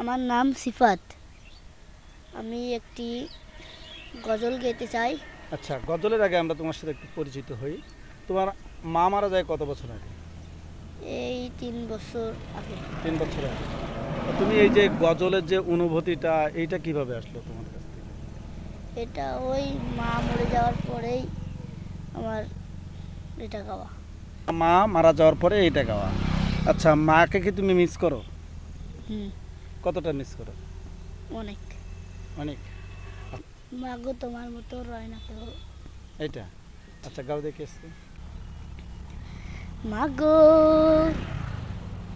আমার নাম সিফাত। আমি একটি গজল গাইতে চাই। আচ্ছা, গজলের আগে আমরা তোমার সাথে একটু পরিচিত হই। তোমার মা মারা যায় কত বছর আগে? এই 3 বছর আগে। 3 বছর আগে। তুমি এই যে গজলের যে অনুভূতিটা, এইটা কিভাবে আসলো তোমার কাছ থেকে? এটা ওই মা মরে যাওয়ার পরেই আমার এটা গাওয়া। মা মারা যাওয়ার পরে এইটা গাওয়া। আচ্ছা, মাকে কি তুমি মিস করো? হুম, কতটা মিস করো? অনেক। অনেক। মাগো তোমার মতো রয় না কেউ। এইটা আচ্ছা, গাও দেখি আজকে। মাগো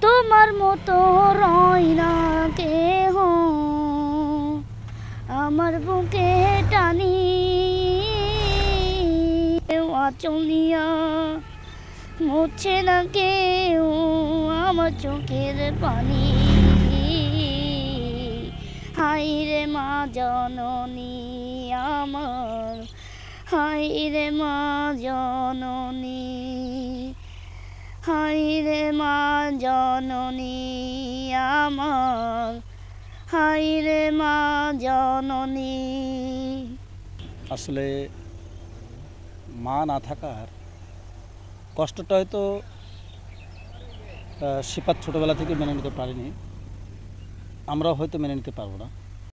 তোমার মতো রয় না কেহ, আমার বুকে টানি চলিয়া মুছে না কেউ আমার চোখের পানি। হাই রে মা জননী আমার, হাই রে মা জননী, হাই রে মা জননী আমার, হাই রে মা জননী। আসলে মা না থাকার কষ্টটা হয়তো সিফাত ছোটোবেলা থেকে মেনে নিতে পারিনি, আমরাও হয়তো মেনে নিতে পারবো না।